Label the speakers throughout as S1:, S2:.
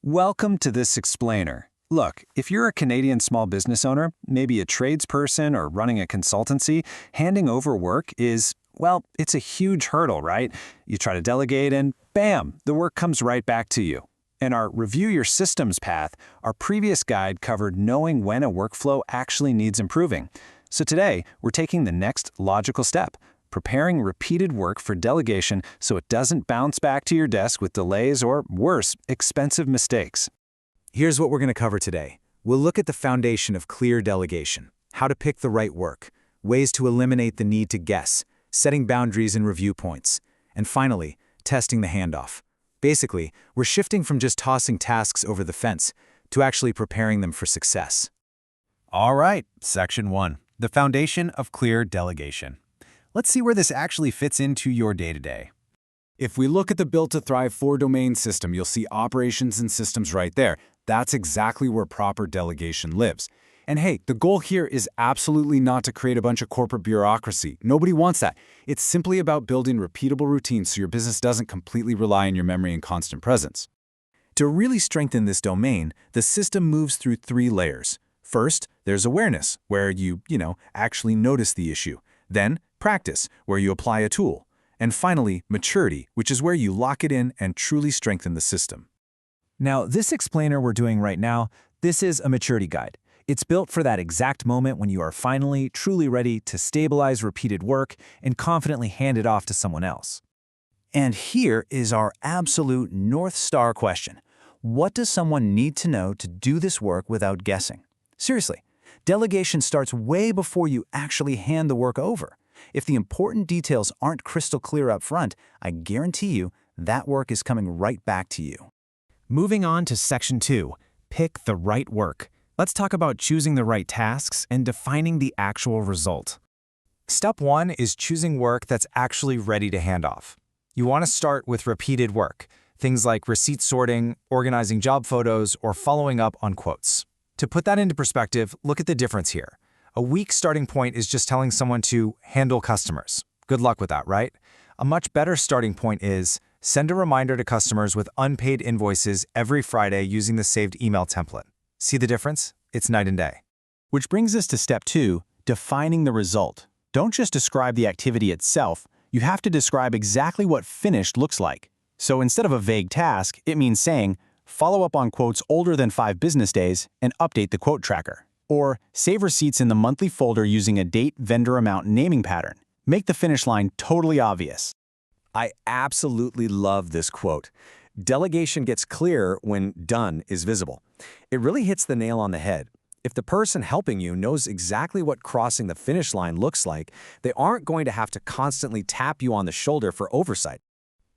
S1: Welcome to this explainer. Look, if you're a Canadian small business owner, maybe a tradesperson or running a consultancy, handing over work is, well, it's a huge hurdle, right? You try to delegate and bam, the work comes right back to you. In our Review Your Systems path, our previous guide covered knowing when a workflow actually needs improving. So today, we're taking the next logical step, preparing repeated work for delegation so it doesn't bounce back to your desk with delays or, worse, expensive mistakes.
S2: Here's what we're going to cover today. We'll look at the foundation of clear delegation, how to pick the right work, ways to eliminate the need to guess, setting boundaries and review points, and finally, testing the handoff. Basically, we're shifting from just tossing tasks over the fence to actually preparing them for success.
S3: All right, Section 1, the foundation of clear delegation. Let's see where this actually fits into your day-to-day.
S2: If we look at the Built to Thrive 4-domain system, you'll see operations and systems right there. That's exactly where proper delegation lives. And hey, the goal here is absolutely not to create a bunch of corporate bureaucracy. Nobody wants that. It's simply about building repeatable routines so your business doesn't completely rely on your memory and constant presence. To really strengthen this domain, the system moves through 3 layers. First, there's awareness, where you actually notice the issue. Then, practice, where you apply a tool. And finally, maturity, which is where you lock it in and truly strengthen the system.
S4: Now, this explainer we're doing right now, this is a maturity guide. It's built for that exact moment when you are finally, truly ready to stabilize repeated work and confidently hand it off to someone else. And here is our absolute North Star question. What does someone need to know to do this work without guessing? Seriously, delegation starts way before you actually hand the work over. If the important details aren't crystal clear up front, I guarantee you that work is coming right back to you.
S3: Moving on to Section 2, pick the right work. Let's talk about choosing the right tasks and defining the actual result.
S4: Step 1 is choosing work that's actually ready to hand off. You want to start with repeated work, things like receipt sorting, organizing job photos, or following up on quotes. To put that into perspective, look at the difference here. A weak starting point is just telling someone to handle customers. Good luck with that, right? A much better starting point is send a reminder to customers with unpaid invoices every Friday using the saved email template. See the difference? It's night and day.
S5: Which brings us to step 2, defining the result. Don't just describe the activity itself, you have to describe exactly what finished looks like. So instead of a vague task, it means saying, follow up on quotes older than 5 business days and update the quote tracker. Or save receipts in the monthly folder using a date, vendor amount naming pattern. Make the finish line totally obvious.
S2: I absolutely love this quote. Delegation gets clearer when done is visible. It really hits the nail on the head. If the person helping you knows exactly what crossing the finish line looks like, they aren't going to have to constantly tap you on the shoulder for oversight.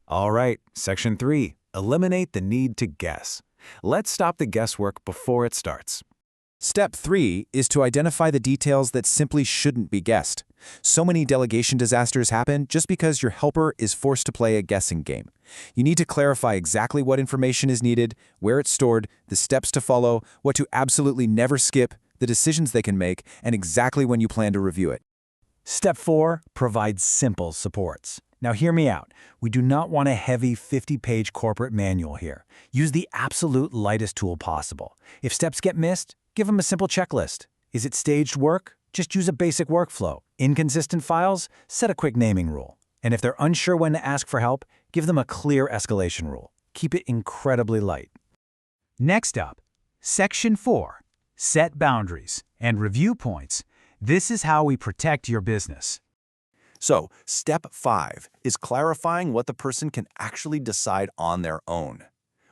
S2: All right, Section 3, eliminate the need to guess. Let's stop the guesswork before it starts.
S4: Step 3 is to identify the details that simply shouldn't be guessed. So many delegation disasters happen just because your helper is forced to play a guessing game. You need to clarify exactly what information is needed, where it's stored, the steps to follow, what to absolutely never skip, the decisions they can make, and exactly when you plan to review it.
S5: Step 4, provide simple supports. Now hear me out. We do not want a heavy 50-page corporate manual here. Use the absolute lightest tool possible. If steps get missed, give them a simple checklist. Is it staged work? Just use a basic workflow. Inconsistent files? Set a quick naming rule. And if they're unsure when to ask for help, give them a clear escalation rule. Keep it incredibly light. Next up, Section 4, set boundaries and review points. This is how we protect your business.
S6: So, step 5 is clarifying what the person can actually decide on their own.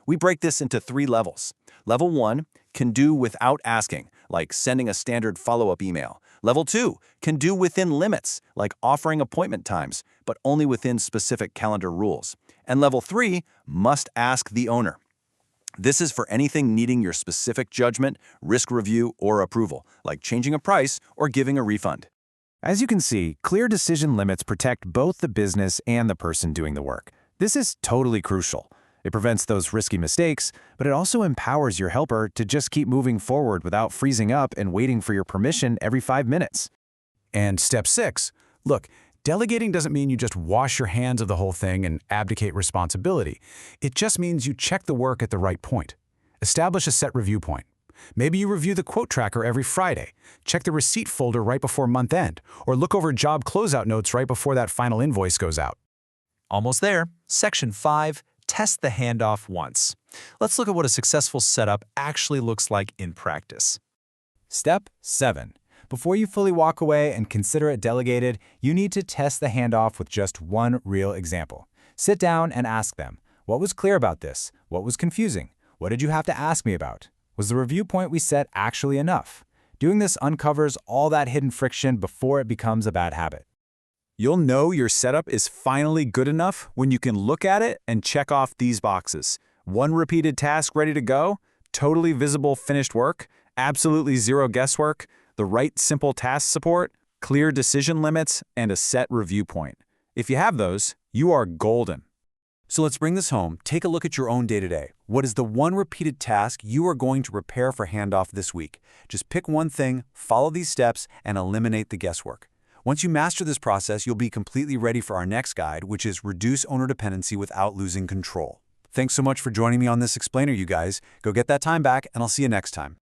S6: We break this into 3 levels. Level 1, can do without asking, like sending a standard follow-up email. Level 2, can do within limits, like offering appointment times, but only within specific calendar rules. And Level 3, must ask the owner. This is for anything needing your specific judgment, risk review, or approval, like changing a price or giving a refund.
S3: As you can see, clear decision limits protect both the business and the person doing the work. This is totally crucial. It prevents those risky mistakes, but it also empowers your helper to just keep moving forward without freezing up and waiting for your permission every 5 minutes.
S2: And step 6, look, delegating doesn't mean you just wash your hands of the whole thing and abdicate responsibility. It just means you check the work at the right point. Establish a set review point. Maybe you review the quote tracker every Friday, check the receipt folder right before month end, or look over job closeout notes right before that final invoice goes out.
S5: Almost there. Section 5, test the handoff once. Let's look at what a successful setup actually looks like in practice.
S4: Step 7. Before you fully walk away and consider it delegated, you need to test the handoff with just one real example. Sit down and ask them, what was clear about this? What was confusing? What did you have to ask me about? Was the review point we set actually enough? Doing this uncovers all that hidden friction before it becomes a bad habit.
S6: You'll know your setup is finally good enough when you can look at it and check off these boxes. One repeated task ready to go, totally visible finished work, absolutely zero guesswork, the right simple task support, clear decision limits, and a set review point. If you have those, you are golden. So let's bring this home. Take a look at your own day-to-day. What is the one repeated task you are going to prepare for handoff this week? Just pick one thing, follow these steps, and eliminate the guesswork. Once you master this process, you'll be completely ready for our next guide, which is Reduce Owner Dependency Without Losing Control. Thanks so much for joining me on this explainer, you guys. Go get that time back, and I'll see you next time.